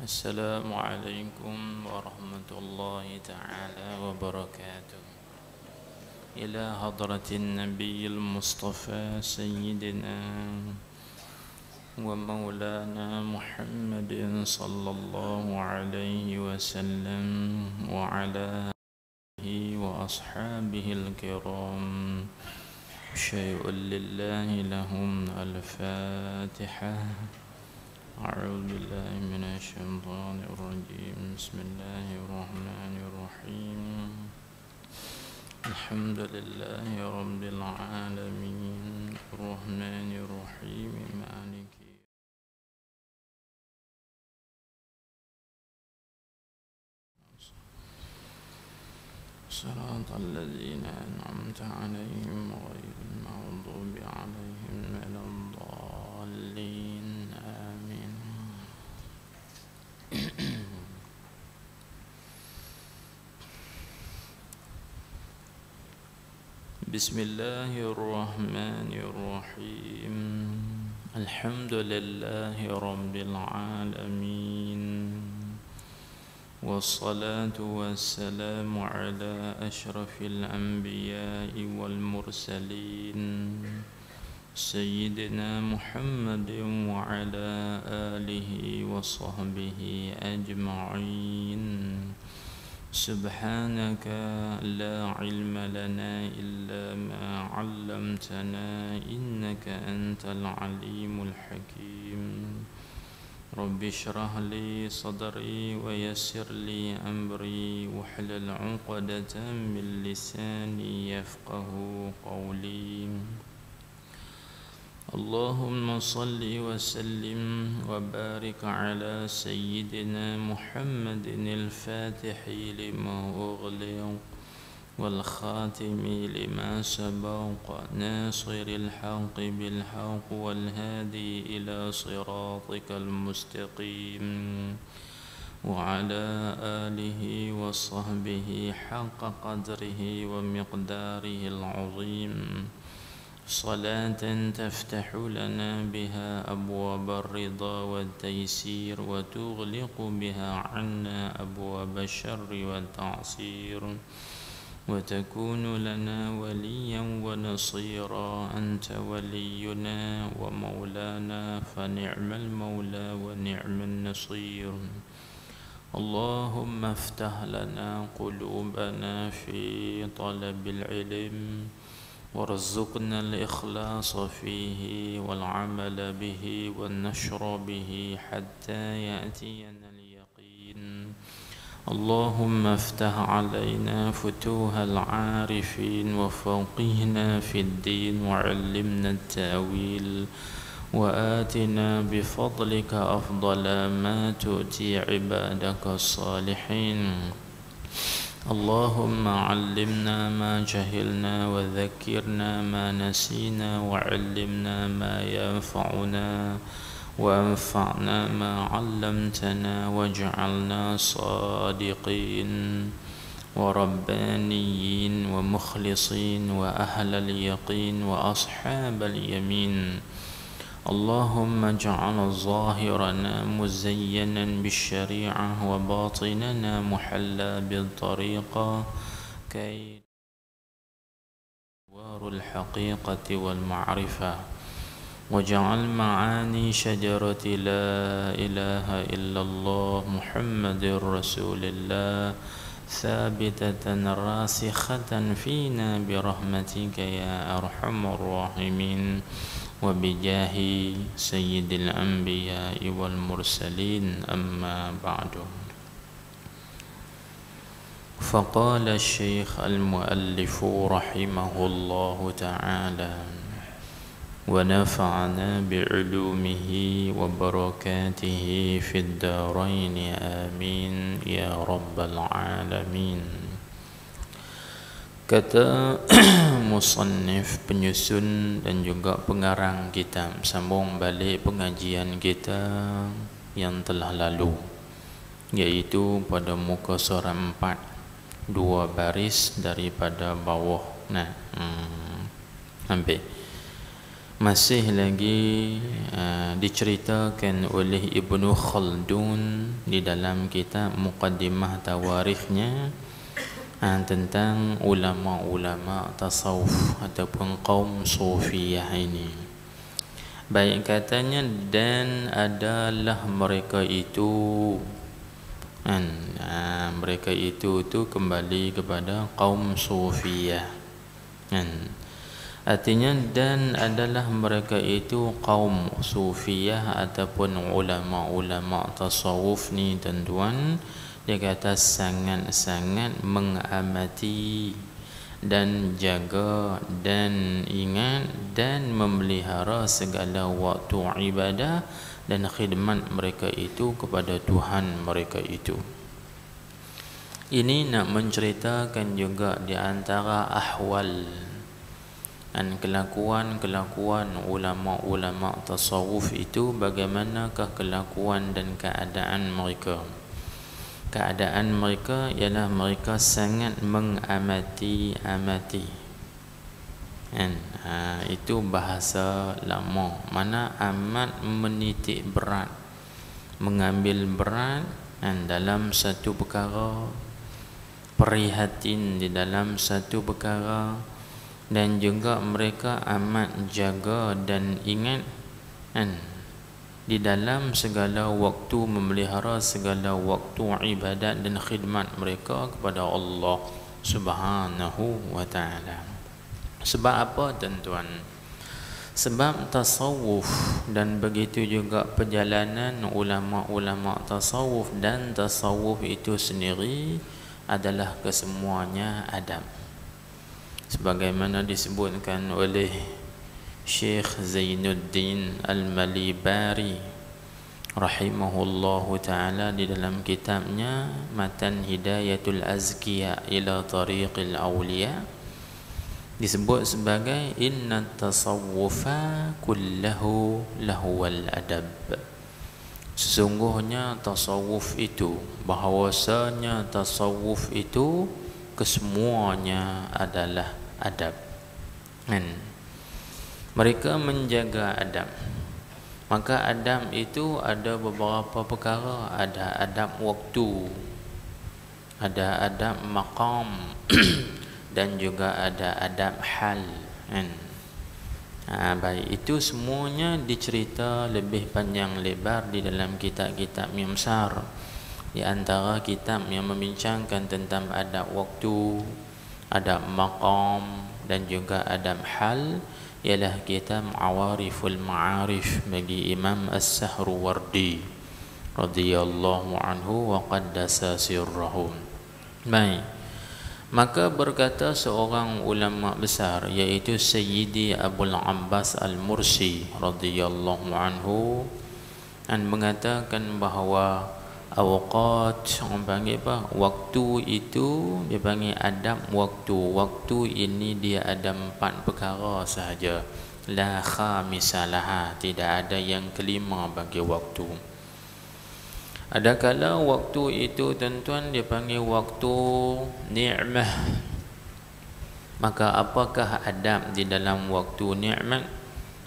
السلام عليكم ورحمة الله تعالى وبركاته. إلى حضرة النبي المصطفى سيدنا ومولانا محمد صلى الله عليه وسلم وعلى آله وأصحابه الكرام، شيء لله لهم. الفاتحة. أعوذ بالله من الشيطان الرجيم. بسم الله الرحمن الرحيم. الحمد لله رب العالمين الرحمن الرحيم مالك صراط الذين أنعمت عليهم غير المغضوب عليهم ولا الضالين. آمين. بسم الله الرحمن الرحيم. الحمد لله رب العالمين، والصلاة والسلام على أشرف الأنبياء والمرسلين سيدنا محمد وعلى آله وصحبه أجمعين. سبحانك لا علم لنا إلا ما علمتنا إنك أنت العليم الحكيم. رب اشرح لي صدري ويسر لي أمري واحلل عقدة من لساني يفقه قولي. اللهم صل وسلم وبارك على سيدنا محمد الفاتح لما أغلق والخاتم لما سبق ناصر الحق بالحق والهادي إلى صراطك المستقيم وعلى آله وصحبه حق قدره ومقداره العظيم. صلاة تفتح لنا بها أبواب الرضا والتيسير وتغلق بها عنا أبواب الشر والتعصير، وتكون لنا وليا ونصيرا. أنت ولينا ومولانا فنعم المولى ونعم النصير. اللهم افتح لنا قلوبنا في طلب العلم، وارزقنا الإخلاص فيه والعمل به والنشر به حتى يأتينا اليقين. اللهم افتح علينا فتوح العارفين وفقهنا في الدين وعلمنا التأويل، وآتنا بفضلك أفضل ما تؤتي عبادك الصالحين. اللهم علمنا ما جهلنا وذكرنا ما نسينا وعلمنا ما ينفعنا وانفعنا ما علمتنا، واجعلنا صادقين وربانيين ومخلصين وأهل اليقين وأصحاب اليمين. اللهم اجعل ظاهرنا مزينا بالشريعة وباطننا محلى بالطريقة كي نوار الحقيقة والمعرفة. واجعل معاني شجرة لا إله إلا الله محمد رسول الله ثابتة راسخة فينا برحمتك يا أرحم الراحمين، وبجاه سيد الأنبياء والمرسلين. أما بعد، فقال الشيخ المؤلف رحمه الله تعالى ونفعنا بعلومه وبركاته في الدارين آمين يا رب العالمين. Kata musannif, penyusun dan juga pengarang kitab, sambung balik pengajian kita yang telah lalu, iaitu pada muka surah 4, 2 baris daripada bawah. Ambil masih lagi diceritakan oleh Ibnu Khaldun di dalam kitab Muqaddimah Tawarikhnya tentang ulama-ulama tasawuf ataupun kaum sufiyah ini. Baik, katanya dan adalah mereka itu mereka itu kembali kepada kaum sufiyah. Artinya dan adalah mereka itu kaum sufiyah ataupun ulama-ulama tasawuf ni tuan-tuan, dia kata sangat-sangat mengamati dan jaga dan ingat dan memelihara segala waktu ibadah dan khidmat mereka itu kepada Tuhan mereka itu. Ini nak menceritakan juga di antara ahwal dan kelakuan-kelakuan ulama-ulama tasawuf itu, bagaimanakah kelakuan dan keadaan mereka. Keadaan mereka ialah mereka sangat mengamati. Itu bahasa lama, mana amat menitik berat, mengambil berat dalam satu perkara, prihatin di dalam satu perkara, dan juga mereka amat jaga dan ingat di dalam segala waktu, memelihara segala waktu ibadat dan khidmat mereka kepada Allah Subhanahu wa ta'ala. Sebab apa tuan-tuan? Sebab tasawuf dan begitu juga perjalanan ulama-ulama tasawuf, dan tasawuf itu sendiri adalah kesemuanya adab. Sebagaimana disebutkan oleh Syekh Zainuddin Al-Malibari rahimahullahu ta'ala di dalam kitabnya Matan Hidayatul Azkiya ila Tariqil Awliya, disebut sebagai inna tasawwufa kullahu lahwal adab. Sesungguhnya tasawuf itu, bahawasanya tasawuf itu kesemuanya adalah adab. Mereka menjaga adab. Maka adab itu ada beberapa perkara. Ada adab waktu, ada adab maqam dan juga ada adab hal. Baik, itu semuanya dicerita lebih panjang lebar di dalam kitab-kitab yang besar. Di antara kitab yang membincangkan tentang adab waktu, adab maqam dan juga adab hal ialah kitab Awariful Ma'arif bagi Imam As-Sahrawardi radhiyallahu anhu wa qaddasa sirrahu. Baik, maka berkata seorang ulama besar, iaitu Sayyidi Abul Abbas Al-Mursi radhiyallahu anhu, dan mengatakan bahawa awqat, orang panggil apa? Waktu itu dia panggil adab waktu. Waktu ini dia ada 4 perkara sahaja. La khamisalaha, tidak ada yang kelima bagi waktu. Adakala waktu itu tuan-tuan dia panggil waktu ni'mah. Maka apakah adab di dalam waktu ni'mat?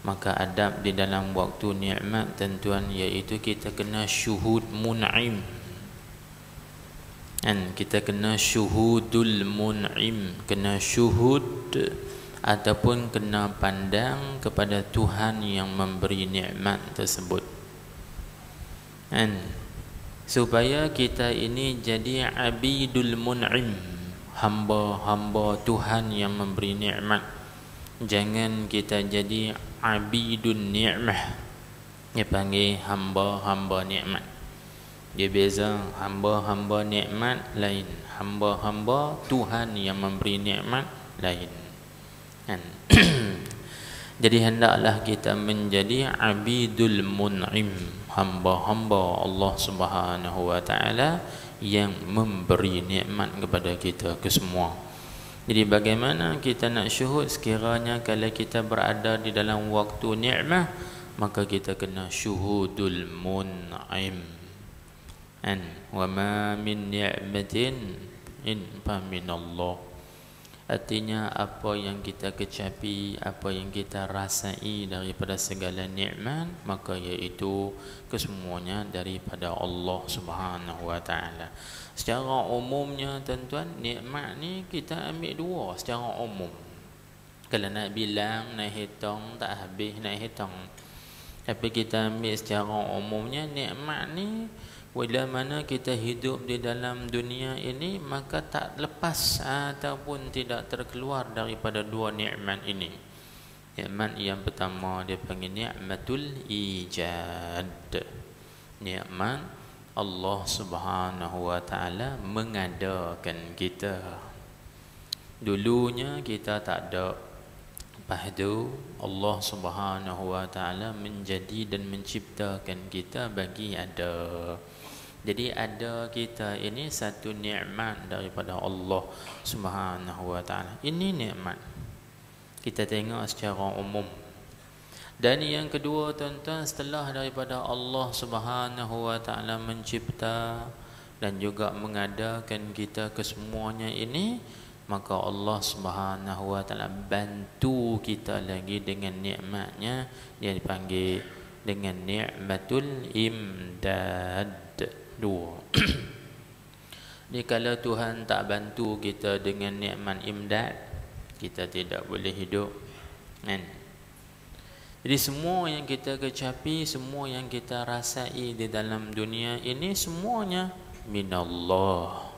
Maka adab di dalam waktu nikmat tuan-tuan, iaitu kita kena syuhud mun'im. Kita kena syuhudul mun'im, kena syuhud ataupun kena pandang kepada Tuhan yang memberi nikmat tersebut. Supaya kita ini jadi abidul mun'im, hamba-hamba Tuhan yang memberi nikmat. Jangan kita jadi abidun ni'mah, dia panggil hamba-hamba nikmat. Dia beza hamba-hamba nikmat lain, hamba-hamba Tuhan yang memberi nikmat lain. Kan? Jadi hendaklah kita menjadi abidul mun'im, hamba-hamba Allah Subhanahu wa taala yang memberi nikmat kepada kita kesemua. Jadi bagaimana kita nak syuhud sekiranya kalau kita berada di dalam waktu nikmat, maka kita kena syuhudul mun'im. An wa ma min ni'matin in fa min Allah. Artinya apa yang kita kecapi, apa yang kita rasai daripada segala nikmat, maka iaitu kesemuanya daripada Allah Subhanahu wa taala. Secara umumnya tuan-tuan, nikmat ni kita ambil dua secara umum. Kalau nak bilang, nak hitung tak habis nak hitung. Tapi kita ambil secara umumnya, nikmat ni bila mana kita hidup di dalam dunia ini, maka tak lepas ataupun tidak terkeluar daripada dua nikmat ini. Nikmat yang pertama dia panggil nikmatul ijad. Nikmat Allah Subhanahu wa taala mengadakan kita. Dulunya kita tak ada. Lepas tu Allah Subhanahu wa taala menjadi dan menciptakan kita bagi ada. Jadi ada kita ini satu nikmat daripada Allah Subhanahu wa taala. Ini nikmat. Kita tengok secara umum. Dan yang kedua tuan-tuan, setelah daripada Allah Subhanahu wa taala mencipta dan juga mengadakan kita kesemuanya ini, maka Allah Subhanahu wa taala bantu kita lagi dengan nikmatnya, dia dipanggil dengan nikmatul imdad. Dua. Jadi kalau Tuhan tak bantu kita dengan nikmat imdad, kita tidak boleh hidup. Kan? Jadi semua yang kita kecapi, semua yang kita rasai di dalam dunia ini, semuanya minallah,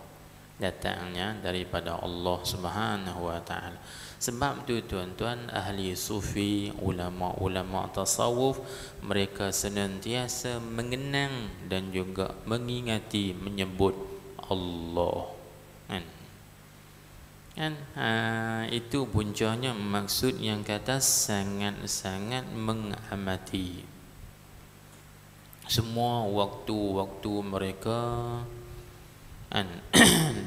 datangnya daripada Allah Subhanahu wa taala. Sebab tu tuan-tuan, ahli sufi, ulama-ulama tasawuf, mereka senantiasa mengenang dan juga mengingati, menyebut Allah. Kan? Itu puncanya maksud yang kata sangat-sangat mengamati. Semua waktu-waktu mereka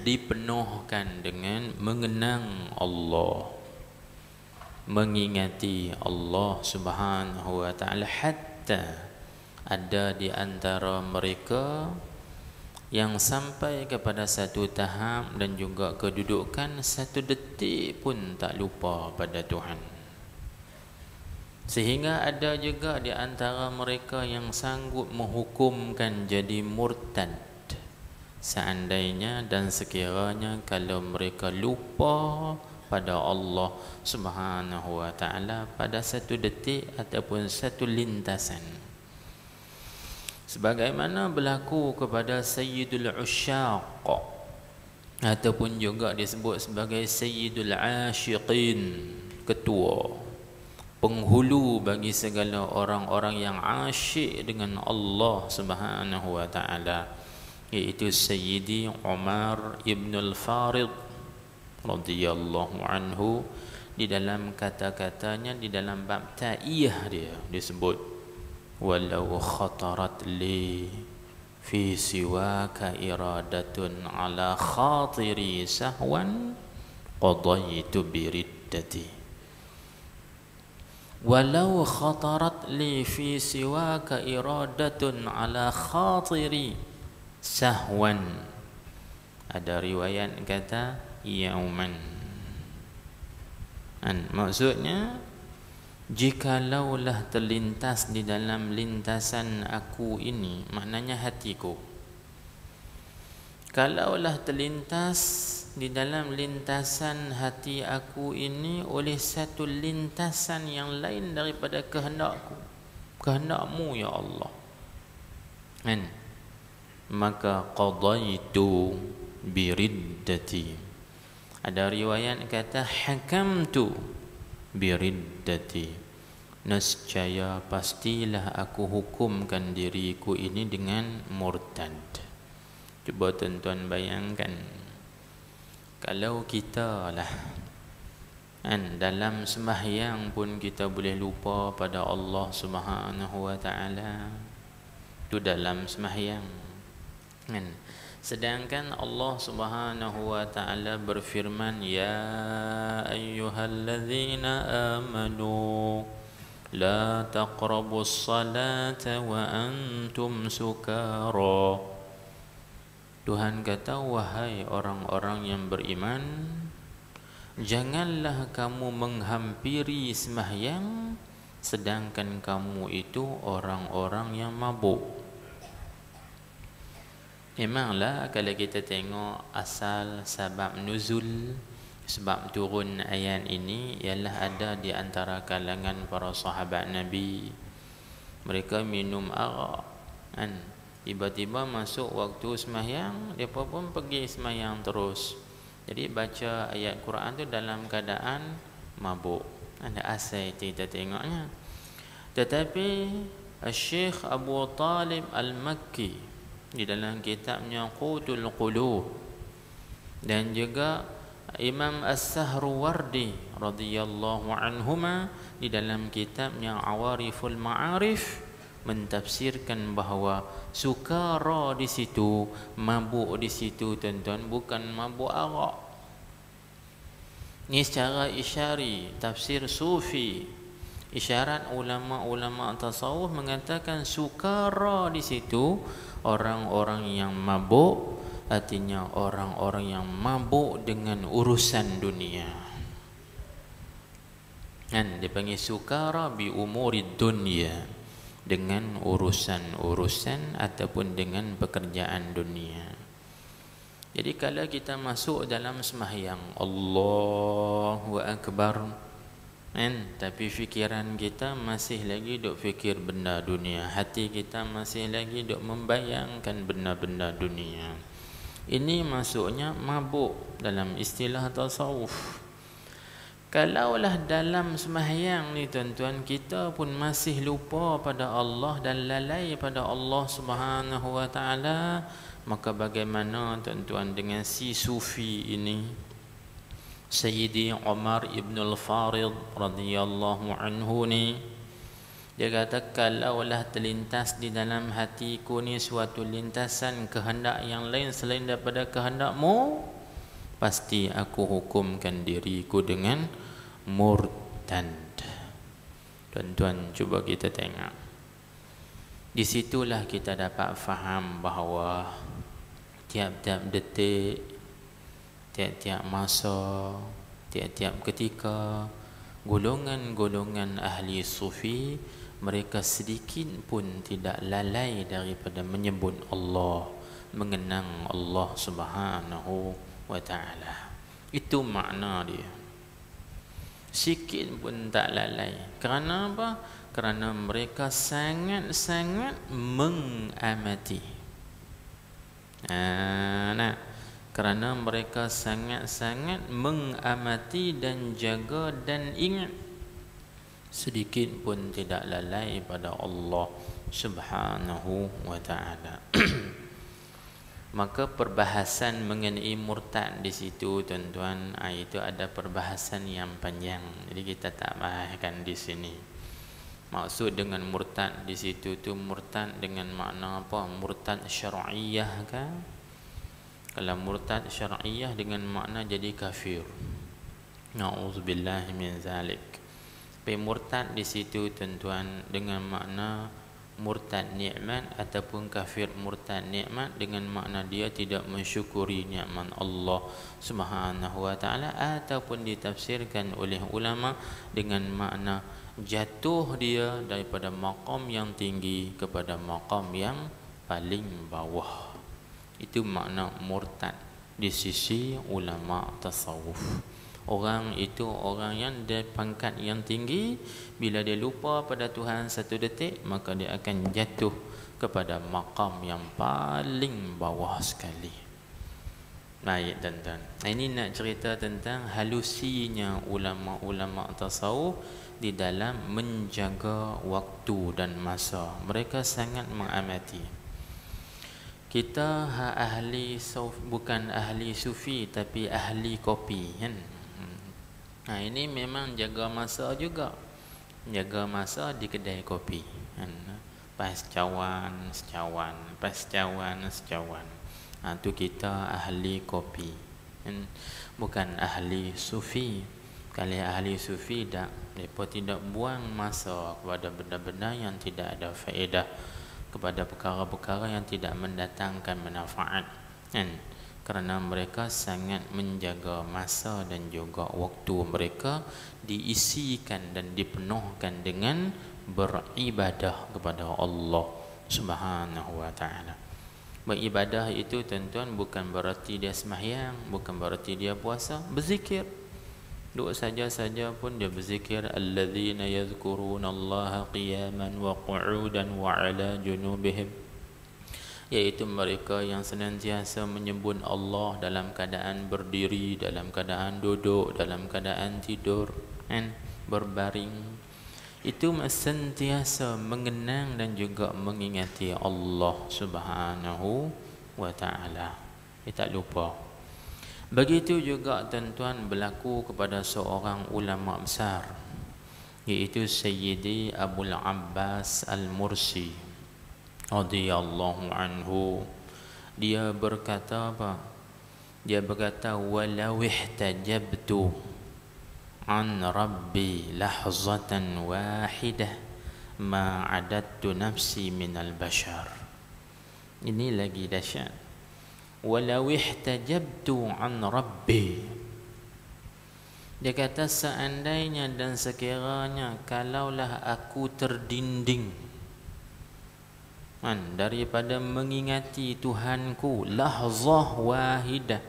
dipenuhkan dengan mengenang Allah, mengingati Allah Subhanahu wa taala. Hatta ada di antara mereka yang sampai kepada satu tahap dan juga kedudukan satu detik pun tak lupa pada Tuhan. Sehingga ada juga di antara mereka yang sanggup menghukumkan jadi murtad seandainya dan sekiranya kalau mereka lupa pada Allah Subhanahu wa taala pada satu detik ataupun satu lintasan. Sebagaimana berlaku kepada Sayyidul Usyaq ataupun juga disebut sebagai Sayyidul Ashiqin, ketua, penghulu bagi segala orang-orang yang asyik dengan Allah Subhanahu wa taala, iaitu Sayyidi Umar ibn al-Farid radhiyallahu anhu. Di dalam kata-katanya, di dalam bab ta'iyah dia disebut, walau khatarat li fi siwaka iradatun ala khatiri sahwan qadaitu biriddati. Walau khatarat li fi siwaka iradatun ala khatiri sahwan. Ada riwayat kata yauman. Maksudnya, jikalaulah terlintas di dalam lintasan aku ini, maknanya hatiku, kalaulah terlintas di dalam lintasan hati aku ini oleh satu lintasan yang lain daripada kehendakku, kehendakmu ya Allah, maka qadaitu biriddati. Ada riwayat kata hakamtu biriddati, nescaya pastilah aku hukumkan diriku ini dengan murtad. Cuba tuan-tuan bayangkan, kalau kita lah dalam sembahyang pun kita boleh lupa pada Allah Subhanahu wa taala. Itu dalam sembahyang kan. Sedangkan Allah Subhanahu wa taala berfirman, ya ayyuhallazina amanu la taqrabus salata wa antum sukara. Tuhan kata, wahai orang-orang yang beriman, janganlah kamu menghampiri sembahyang sedangkan kamu itu orang-orang yang mabuk. Memanglah kalau kita tengok asal sebab nuzul, sebab turun ayat ini ialah ada di antara kalangan para sahabat Nabi. Mereka minum arak kan. Tiba-tiba masuk waktu sembahyang, mereka pun pergi sembahyang terus. Jadi baca ayat Quran tu dalam keadaan mabuk. Ada asal kita tengoknya. Tetapi Syekh Abu Talib Al-Makki di dalam kitabnya Qutul Qulub dan juga Imam As-Sahrawardi radhiyallahu anhuma di dalam kitabnya Awariful Ma'arif mentafsirkan bahawa sukara di situ, mabuk di situ tuan-tuan, bukan mabuk arak. Ini secara isyari, tafsir sufi, isyarat ulama-ulama tasawuf mengatakan sukara di situ orang-orang yang mabuk, artinya orang-orang yang mabuk dengan urusan dunia. Dan dipanggil sukara bi umurid dunya, dengan urusan-urusan ataupun dengan pekerjaan dunia. Jadi kalau kita masuk dalam sembahyang Allahu Akbar tapi fikiran kita masih lagi duk fikir benda dunia, hati kita masih lagi duk membayangkan benda-benda dunia, ini masuknya mabuk dalam istilah tasawuf. Kalaulah dalam sembahyang ni tuan-tuan kita pun masih lupa pada Allah dan lalai pada Allah Subhanahu wa taala, maka bagaimana tuan-tuan dengan si sufi ini, Sayyidi Umar ibn al-Farid radhiyallahu anhu ni? Dia kata, kalaulah terlintas di dalam hatiku ni suatu lintasan kehendak yang lain selain daripada kehendakmu, pasti aku hukumkan diriku dengan murtad. Tuan-tuan, cuba kita tengok. Di situlah kita dapat faham bahawa tiap-tiap detik, tiap-tiap masa, tiap-tiap ketika, golongan-golongan ahli sufi mereka sedikit pun tidak lalai daripada menyebut Allah, mengenang Allah Subhanahu wa ta'ala. Itu makna dia. Sikit pun tak lalai. Kerana apa? Kerana mereka sangat-sangat mengamati. Kerana mereka sangat-sangat mengamati dan jaga dan ingat, sedikit pun tidak lalai pada Allah Subhanahu wa ta'ala. Maka perbahasan mengenai murtad di situ tuan-tuan, itu ada perbahasan yang panjang. Jadi kita tak bahaskan di sini. Maksud dengan murtad di situ tu murtad dengan makna apa? Murtad syar'iyah kan? Kalau murtad syar'iyah dengan makna jadi kafir. Na'udzubillah min zalik. Tapi murtad di situ tuan-tuan dengan makna murtad nikmat ataupun kafir murtad nikmat dengan makna dia tidak mensyukuri nikmat Allah Subhanahu wa taala, ataupun ditafsirkan oleh ulama dengan makna jatuh dia daripada maqam yang tinggi kepada maqam yang paling bawah. Itu makna murtad di sisi ulama tasawuf. Orang itu orang yang dari pangkat yang tinggi, bila dia lupa pada Tuhan satu detik, maka dia akan jatuh kepada maqam yang paling bawah sekali. Baik tuan-tuan. Ini nak cerita tentang halusinya ulama-ulama tasawuf di dalam menjaga waktu dan masa. Mereka sangat mengamati. Kita bukan ahli sufi tapi ahli kopi kan. Ini memang jaga masa juga. Jaga masa di kedai kopi kan. Pas cawan, secawan. Tu kita ahli kopi kan? Bukan ahli sufi. Kalau ahli sufi mereka tidak buang masa kepada benda-benda yang tidak ada faedah, kepada perkara-perkara yang tidak mendatangkan manfaat kan? Kerana mereka sangat menjaga masa dan juga waktu mereka diisikan dan dipenuhkan dengan beribadah kepada Allah Subhanahu wa ta'ala. Beribadah itu tuan-tuan bukan berarti dia sembahyang, bukan berarti dia puasa, berzikir. Duduk saja pun dia berzikir, alladzina yadhkurunallaha qiyaman wa qu'udan wa 'ala junubihim, iaitu mereka yang senantiasa menyebut Allah dalam keadaan berdiri, dalam keadaan duduk, dalam keadaan tidur kan, berbaring. Itu sentiasa mengenang dan juga mengingati Allah Subhanahu wa ta'ala. Kita tak lupa. Begitu juga tuan-tuan berlaku kepada seorang ulama besar, iaitu Sayyidi Abul Abbas Al-Mursi radhiyallahu anhu. Dia berkata apa? Dia berkata, walau ihtajabtu an rabbi lahzatan wahidah ma adattu nafsi minal bashar. Ini lagi dahsyat. Walau ihtajabtu an rabbi, dia kata seandainya dan sekiranya kalaulah aku terdinding daripada mengingati Tuhanku lahzah wahidah,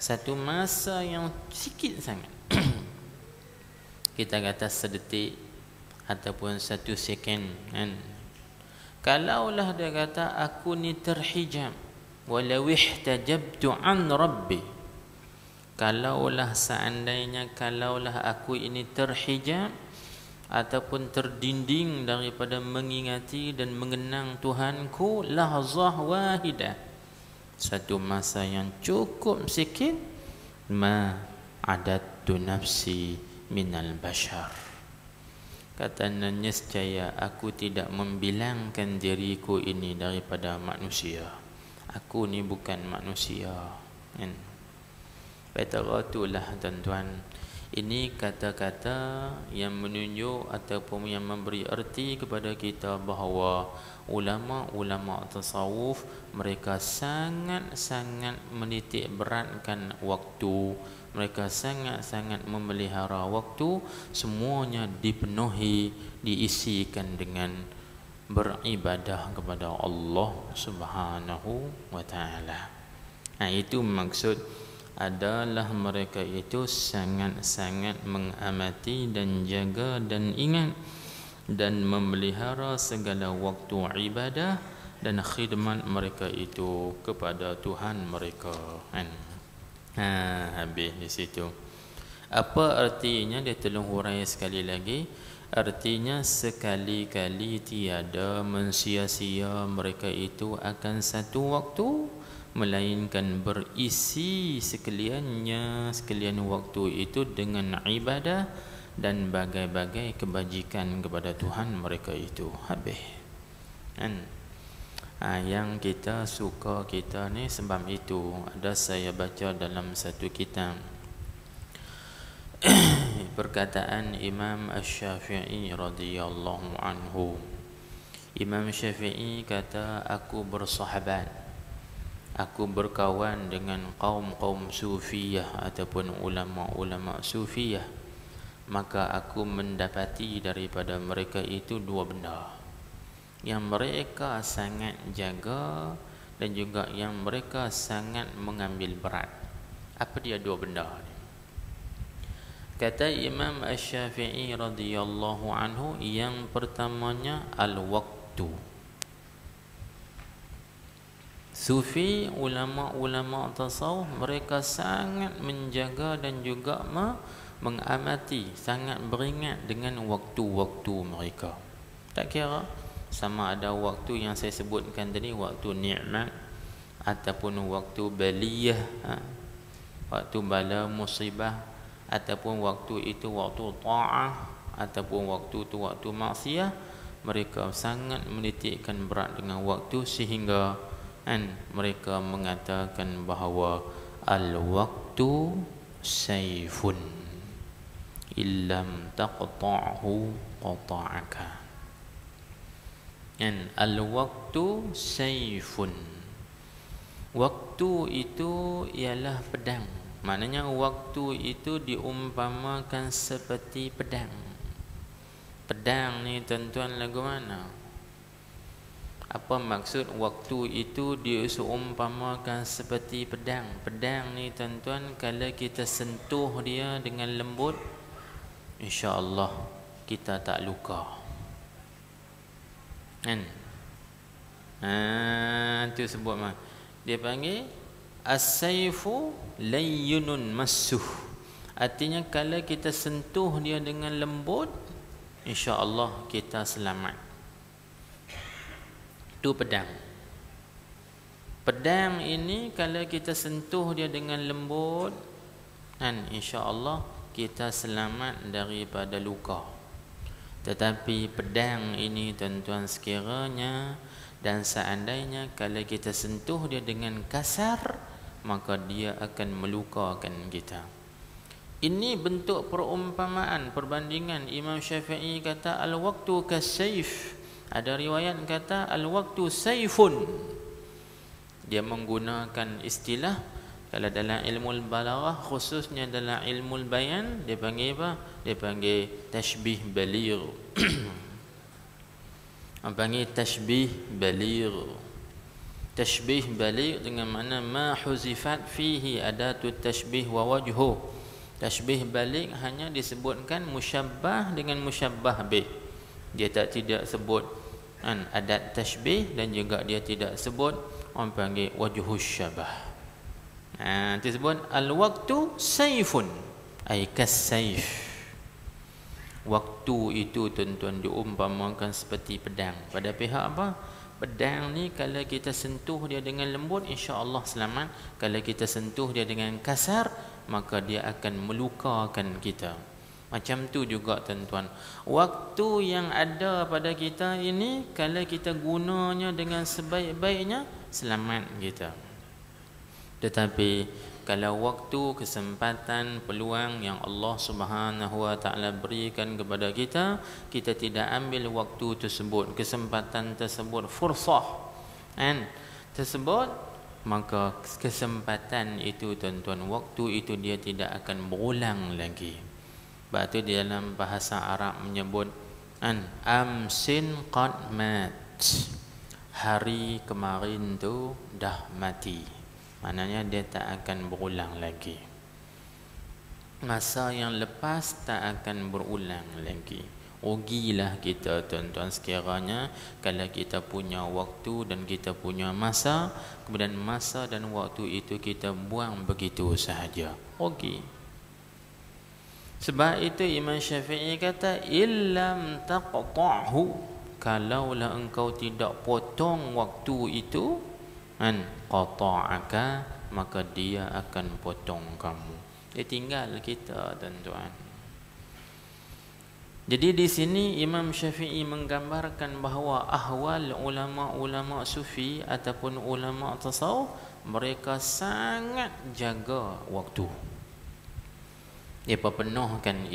satu masa yang sikit sangat kita kata sedetik ataupun satu second kan. Kalaulah dia kata aku ni terhijab, walau ihtajabtu an rabbi, kalaulah aku ini terhijab ataupun terdinding daripada mengingati dan mengenang Tuhanku lahzah wahidah, satu masa yang cukup sikit, ma adattu nafsi minal bashar, katanya nescaya aku tidak membilangkan diriku ini daripada manusia. Aku ni bukan manusia kan. Itulah tuan-tuan, ini kata-kata yang menunjuk ataupun yang memberi erti kepada kita bahawa ulama-ulama tasawuf mereka sangat-sangat menitik beratkan waktu. Mereka sangat-sangat memelihara waktu. Semuanya dipenuhi, diisikan dengan beribadah kepada Allah Subhanahu wa ta'ala. Itu maksud adalah mereka itu sangat-sangat mengamati dan jaga dan ingat dan memelihara segala waktu ibadah dan khidmat mereka itu kepada Tuhan mereka kan. Habis di situ. Apa artinya? Dia tolong hurai sekali lagi. Artinya sekali-kali tiada mensia-sia mereka itu akan satu waktu, melainkan berisi sekalian waktu itu dengan ibadah dan bagai-bagai kebajikan kepada Tuhan mereka itu. Habis kan. Yang kita suka kita ni sebab itu. Ada saya baca dalam satu kitab perkataan Imam Asy-Syafi'i radhiyallahu anhu. Imam Syafi'i kata, aku bersahabat, aku berkawan dengan kaum-kaum sufiyah ataupun ulama-ulama sufiyah, maka aku mendapati daripada mereka itu dua benda yang mereka sangat jaga dan juga yang mereka sangat mengambil berat. Apa dia dua benda ni? Kata Imam Asy-Syafi'i radhiyallahu anhu, yang pertamanya al-waktu. Sufi, ulama-ulama tasawuf, mereka sangat menjaga dan juga mengamati, sangat beringat dengan waktu-waktu mereka. Tak kira sama ada waktu yang saya sebutkan tadi, waktu nikmat ataupun waktu baliyah, waktu bala musibah, ataupun waktu itu waktu ta'ah, ataupun waktu itu waktu maksiat, mereka sangat menitikkan berat dengan waktu sehingga mereka mengatakan bahawa al-waktu sayfun illam taqta'hu qata'aka. Al-waktu sayfun, waktu itu ialah pedang. Maknanya waktu itu diumpamakan seperti pedang. Pedang ni tuan-tuan lagu mana? Apa maksud waktu itu diumpamakan seperti pedang? Pedang ni tuan-tuan, kalau kita sentuh dia dengan lembut, insya-Allah kita tak luka. Tu sebut mah. Dia panggil as-sayfu layyunun massuh. Artinya kalau kita sentuh dia dengan lembut, insya-Allah kita selamat. Itu pedang. Pedang ini kalau kita sentuh dia dengan lembut, insya-Allah kita selamat daripada luka. Tetapi pedang ini tuan-tuan sekiranya dan seandainya kalau kita sentuh dia dengan kasar, maka dia akan melukakan kita. Ini bentuk perumpamaan, perbandingan. Imam Syafi'i kata al-waktu kasayf. Ada riwayat kata al-waktu sayfun. Dia menggunakan istilah, kalau dalam ilmu balaghah, khususnya dalam ilmu bayan, dia panggil apa? Dia panggil tashbih baligh. Panggil tashbih baligh. Tashbih baligh dengan makna ma huzifat fihi adatu tashbih wa wajhu. Tashbih baligh hanya disebutkan musyabbah dengan musyabbah bih. Dia tidak sebut adat tashbih, dan juga dia tidak sebut orang panggil wajhus syabah. Disebut al-waktu sayfun, ay kas-sayf. Waktu itu tuan-tuan diumpamakan seperti pedang. Pada pihak apa? Pedang ni kalau kita sentuh dia dengan lembut, insya-Allah selamat. Kalau kita sentuh dia dengan kasar, maka dia akan melukakan kita. Macam tu juga tuan-tuan, waktu yang ada pada kita ini, kalau kita gunanya dengan sebaik-baiknya, selamat kita. Tetapi kalau waktu, kesempatan, peluang yang Allah Subhanahu wa taala berikan kepada kita, kita tidak ambil waktu tersebut, kesempatan tersebut, fursah tersebut, maka kesempatan itu tuan-tuan, waktu itu dia tidak akan berulang lagi. Sebab tu di dalam bahasa Arab menyebut amsin qad mat, hari kemarin tu dah mati. Maknanya dia tak akan berulang lagi. Masa yang lepas tak akan berulang lagi. Rugilah kita tuan-tuan sekiranya kalau kita punya waktu dan kita punya masa, kemudian masa dan waktu itu kita buang begitu sahaja. Rugi. Sebab itu Imam Syafi'i kata illam taqta'hu, kalaulah engkau tidak potong waktu itu, qata'aka, maka dia akan potong kamu. Dia tinggal kita tuan-tuan. Jadi di sini Imam Syafi'i menggambarkan bahawa ahwal ulama-ulama sufi ataupun ulama tasawuf, mereka sangat jaga waktu. Dia penuhkan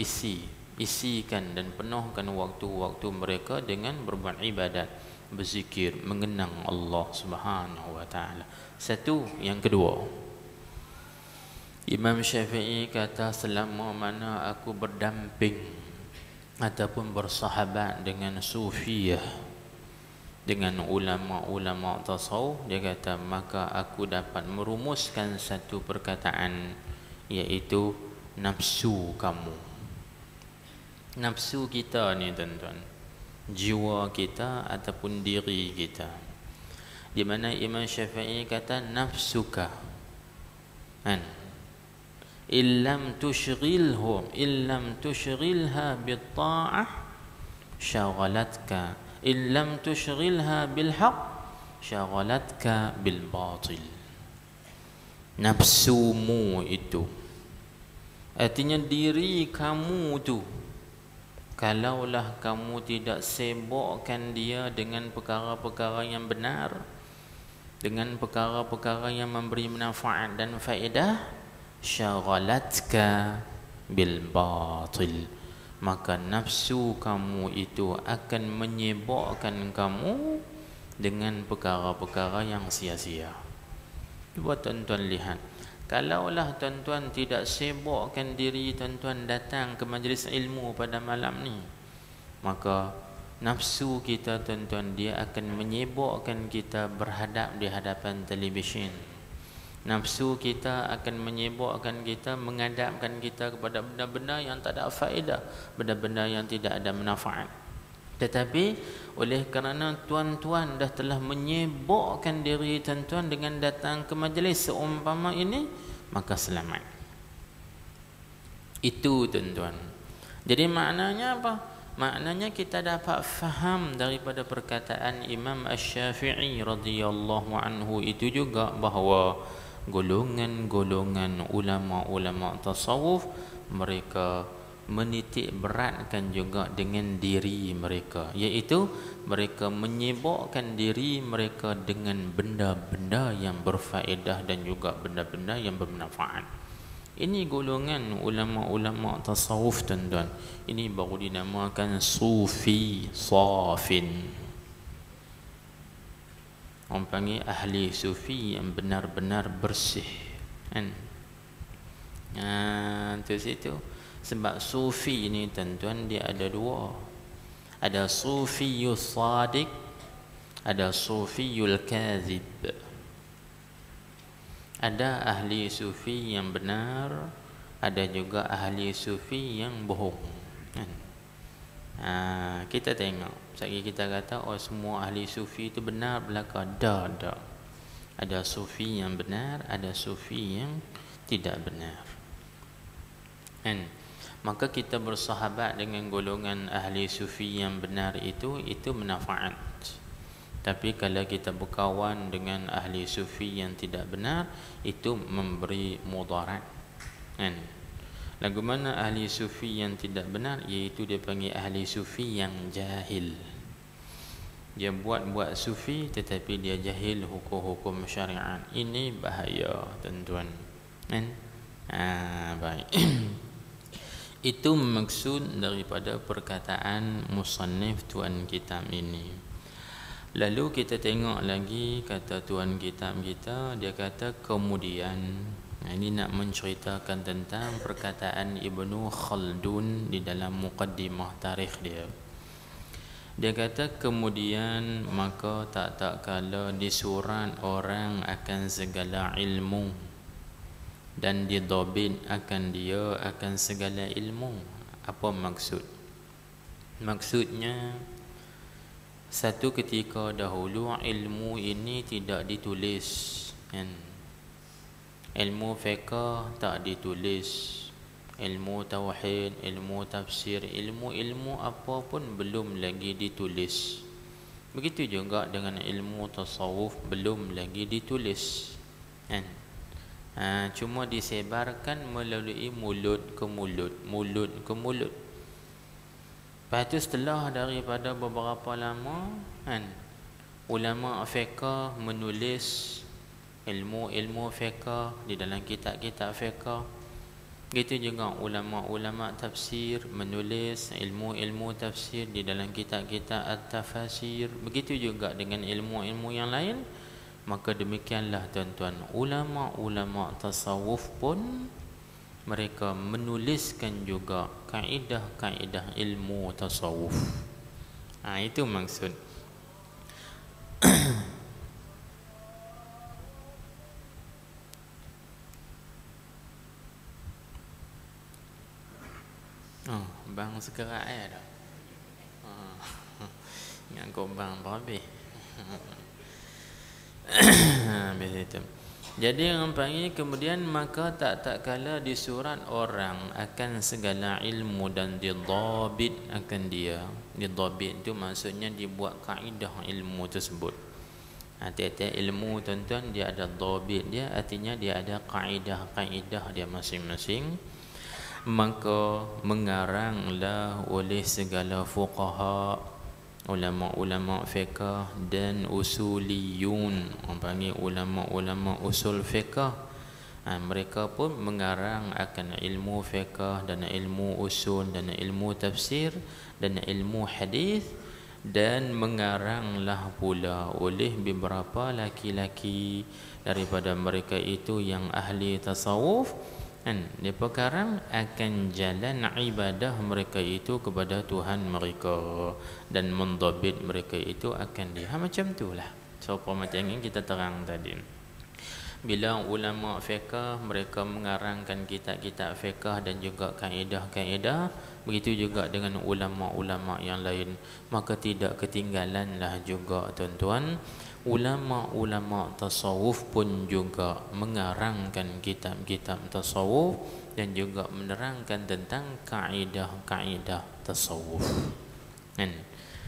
isikan dan penuhkan waktu-waktu mereka dengan berbuat ibadat, berzikir, mengenang Allah Subhanahu wa taala. Satu, yang kedua, Imam Syafi'i kata selama mana aku berdamping ataupun bersahabat dengan sufiyah, dengan ulama-ulama tasawuf, dia kata maka aku dapat merumuskan satu perkataan, iaitu nafsu kamu. Nafsu kita ni tuan-tuan, jiwa kita ataupun diri kita, Di mana Imam Syafi'i kata nafsuka, kan? Illam tushghilha bit-ta'ah syagalatka, illam tushghilha bil-haq syagalatka bil-batil. Nafsumu itu, artinya diri kamu tu, kalaulah kamu tidak sibukkan dia dengan perkara-perkara yang benar, dengan perkara-perkara yang memberi manfaat dan faedah, syagalatka bil batil, maka nafsu kamu itu akan menyibukkan kamu dengan perkara-perkara yang sia-sia. Cuba tuan-tuan lihat, kalaulah tuan-tuan tidak sibukkan diri tuan-tuan datang ke majlis ilmu pada malam ni, maka nafsu kita tuan-tuan dia akan menyibukkan kita berhadap di hadapan televisyen. Nafsu kita akan menyibukkan kita, mengadapkan kita kepada benda-benda yang tak ada faedah, benda-benda yang tidak ada manfaat. Tetapi oleh kerana tuan-tuan dah telah menyibukkan diri tuan-tuan dengan datang ke majlis seumpama ini, maka selamat. Itu tuan-tuan. Jadi maknanya apa? Maknanya kita dapat faham daripada perkataan Imam Asy-Syafi'i radhiyallahu anhu itu juga bahawa golongan-golongan ulama-ulama tasawuf mereka menitik beratkan juga dengan diri mereka, iaitu mereka menyibukkan diri mereka dengan benda-benda yang berfaedah dan juga benda-benda yang bermanfaat. Ini golongan ulama-ulama tasawuf tuan-tuan. Ini baru dinamakan sufi safin. Orang panggil ahli sufi yang benar-benar bersih, kan? Tu situ. Sebab sufi ini tuan-tuan dia ada dua. Ada sufiyul sadiq, ada sufiyul kazib. Ada ahli sufi yang benar, ada juga ahli sufi yang bohong, kan? Kita tengok, sekali kita kata oh semua ahli sufi itu benar belaka, dah. Ada sufi yang benar, ada sufi yang tidak benar, kan? Maka kita bersahabat dengan golongan ahli sufi yang benar itu manfaat. Tapi kalau kita berkawan dengan ahli sufi yang tidak benar, itu memberi mudarat, kan? Lagu mana ahli sufi yang tidak benar, iaitu dia panggil ahli sufi yang jahil. Dia buat sufi tetapi dia jahil hukum-hukum syariat. Ini bahaya tuan-tuan, kan? Baik. Itu maksud daripada perkataan musannif tuan kitab ini. Lalu kita tengok lagi kata tuan kitab kita, dia kata kemudian, ini nak menceritakan tentang perkataan Ibnu Khaldun di dalam muqaddimah tarikh dia. Dia kata kemudian maka tak kala disurat orang akan segala ilmu dan didabit akan dia akan segala ilmu. Apa maksud? Maksudnya satu ketika dahulu ilmu ini tidak ditulis, kan? Ilmu fiqh tak ditulis, ilmu tauhid, ilmu tafsir, ilmu-ilmu apa pun belum lagi ditulis. Begitu juga dengan ilmu tasawuf belum lagi ditulis, kan? Cuma disebarkan melalui mulut ke mulut, mulut ke mulut. Lepas tu setelah daripada beberapa lama, kan, ulama fiqh menulis ilmu-ilmu fiqh di dalam kitab-kitab fiqh. Begitu juga ulama-ulama tafsir menulis ilmu-ilmu tafsir di dalam kitab-kitab at-tafasir. Begitu juga dengan ilmu-ilmu yang lain. Maka demikianlah tuan-tuan, ulama-ulama tasawuf pun mereka menuliskan juga kaedah-kaedah ilmu tasawuf. Itu maksud. Bang sekerak dah. Ingat kau bang berhabis. Begitu. Jadi orang panggil kemudian maka tak kala di surat orang akan segala ilmu dan didabit akan dia. Didabit itu maksudnya dibuat kaedah ilmu tersebut. Tiap-tiap ilmu tuan-tuan dia ada dhabit dia, artinya dia ada kaedah-kaedah dia masing-masing. Maka mengaranglah oleh segala fuqaha, ulama-ulama fiqh dan usuliyun, orang panggil ulama-ulama usul fiqh. Mereka pun mengarang akan ilmu fiqh dan ilmu usul dan ilmu tafsir dan ilmu hadis. Dan mengaranglah pula oleh beberapa laki-laki daripada mereka itu yang ahli tasawuf, dia perkarang akan jalan ibadah mereka itu kepada Tuhan mereka dan mendabit mereka itu akan dia. Macam itulah. So macam yang kita terang tadi. Bila ulama fiqh mereka mengarangkan kitab-kitab fiqh dan juga kaedah-kaedah, begitu juga dengan ulama-ulama yang lain, maka tidak ketinggalanlah juga tuan-tuan, ulama-ulama tasawuf pun juga mengarangkan kitab-kitab tasawuf dan juga menerangkan tentang kaedah-kaedah tasawuf.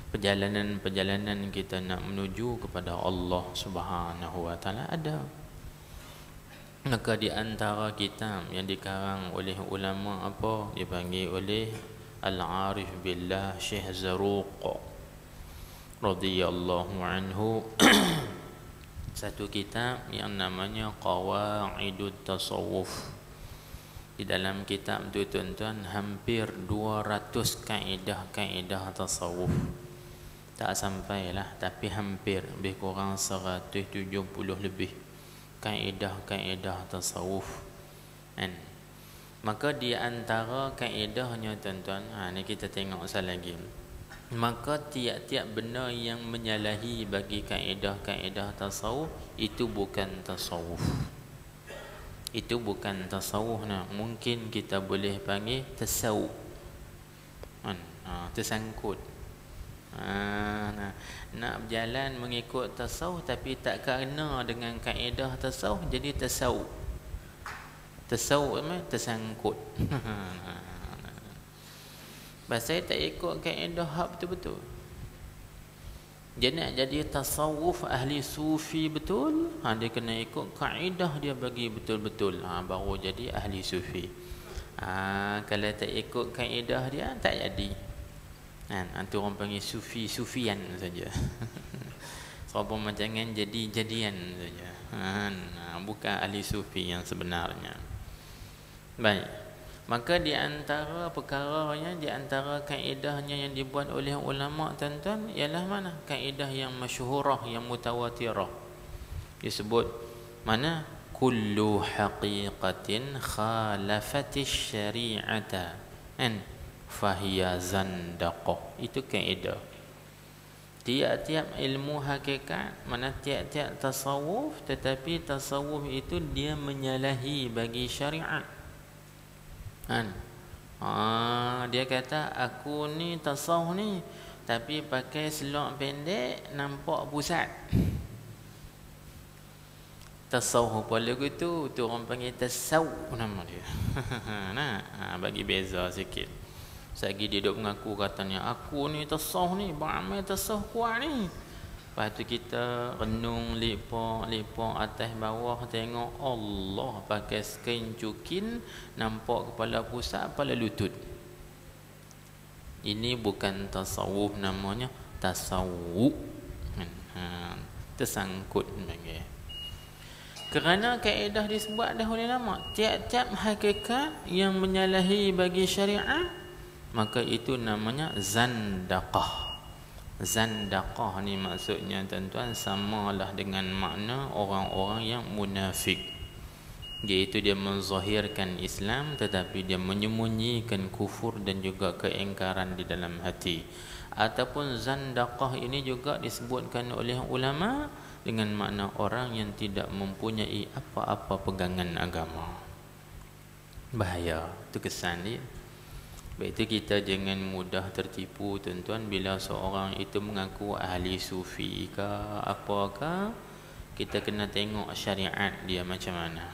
Perjalanan-perjalanan kita nak menuju kepada Allah Subhanahu wa taala ada. Maka di antara kitab yang dikarang oleh ulama apa dipanggil oleh Al-Arif Billah Syekh Zaruq radhiyallahu anhu satu kitab yang namanya Qawaidut Tasawuf. Di dalam kitab itu tuan-tuan hampir 200 kaedah-kaedah tasawuf. Tak sampailah tapi hampir lebih kurang 170 lebih kaedah-kaedah tasawuf. Maka di antara kaedahnya tuan-tuan, ni kita tengok sekali lagi. Maka tiap-tiap benda yang menyalahi bagi kaedah-kaedah tasawuf itu bukan tasawuf. Itu bukan tasawuf. Mungkin kita boleh panggil tasawuf. Tersangkut. Nak berjalan mengikut tasawuf tapi tak kena dengan kaedah tasawuf, jadi tasawuf. Tasawuf tersangkut. Pasal tak ikut kaedah hak betul-betul. Dia nak jadi tasawuf ahli sufi betul, dia kena ikut kaedah dia bagi betul-betul, baru jadi ahli sufi. Kalau tak ikut kaedah dia tak jadi. Itu orang panggil sufian saja. Sebab jangan jadi-jadian saja. Bukan ahli sufi yang sebenarnya. Baik. Maka di antara perkaranya, di antara kaedahnya yang dibuat oleh ulama tuan-tuan ialah mana? Kaedah yang masyhurah, yang mutawatirah. Disebut mana? Kullu haqiqatin khalafatish syari'ata fahiya zandaqah. Itu kaedah. Tiap-tiap ilmu hakikat, mana tiap-tiap tasawuf, tetapi tasawuf itu dia menyalahi bagi syariat. Dia kata aku ni tasawuf ni tapi pakai selok pendek nampak pusat. Tasawuf pula gitu, tu orang panggil tasawuf nama dia. Bagi beza sikit. Selagi dia duk mengaku katanya aku ni tasawuf ni, beramal tasawuf kuat ni. Lepas tu kita renung lipak atas bawah, tengok Allah pakai kain cukin, nampak kepala pusat, kepala lutut. Ini bukan tasawuf, namanya tasawuf. Tersangkut panggil. Kerana kaedah disebut dah oleh lama, tiap-tiap hakikat yang menyalahi bagi syariat, maka itu namanya zandaqah. Zandaqah ni maksudnya tuan-tuan samalah dengan makna orang-orang yang munafik, iaitu dia menzahirkan Islam tetapi dia menyembunyikan kufur dan juga keingkaran di dalam hati. Ataupun zandaqah ini juga disebutkan oleh ulama dengan makna orang yang tidak mempunyai apa-apa pegangan agama. Bahaya tu kesan dia. Sebab itu kita jangan mudah tertipu tuan-tuan bila seorang itu mengaku ahli sufi ke apakah, kita kena tengok syariat dia macam mana.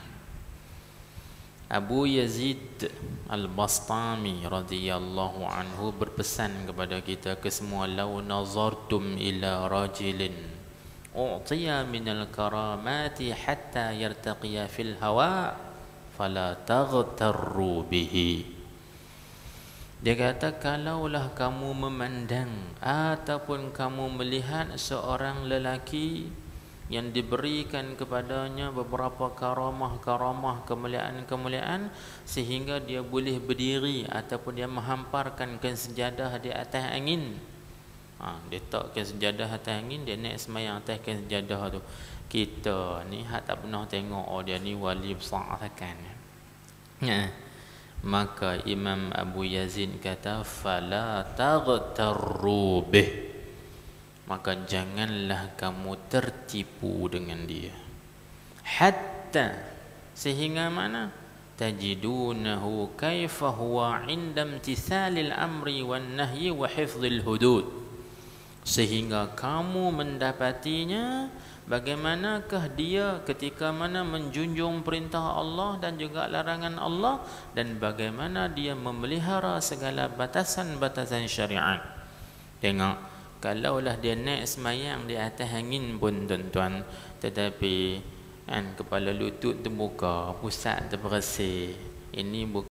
Abu Yazid Al-Bastami radhiyallahu anhu berpesan kepada kita kesemua, law nazartum ila rajulin u'tiya minal karamati hatta yartaqiya fil hawa fala taghtarru bihi. Dia kata, kalaulah kamu memandang ataupun kamu melihat seorang lelaki yang diberikan kepadanya beberapa karamah-karamah, kemuliaan-kemuliaan, sehingga dia boleh berdiri ataupun dia menghamparkan sejadah di atas angin. Dia letakkan sejadah atas angin, dia naik semayang atas sejadah tu. Kita ni tak pernah tengok dia ni wali besar kan. Maka Imam Abu Yazid kata, fala taghtarru bih, maka janganlah kamu tertipu dengan dia. Hatta, sehingga mana? Tajidunahu kaifa huwa inda imtithalil amri wan nahyi wa hifdhil hudud, sehingga kamu mendapatinya bagaimanakah dia ketika mana menjunjung perintah Allah dan juga larangan Allah, dan bagaimana dia memelihara segala batasan-batasan syariat. Tengok, kalaulah dia naik semayang di atas angin pun tuan-tuan, tetapi kepala lutut terbuka, pusat terbersih, ini bukan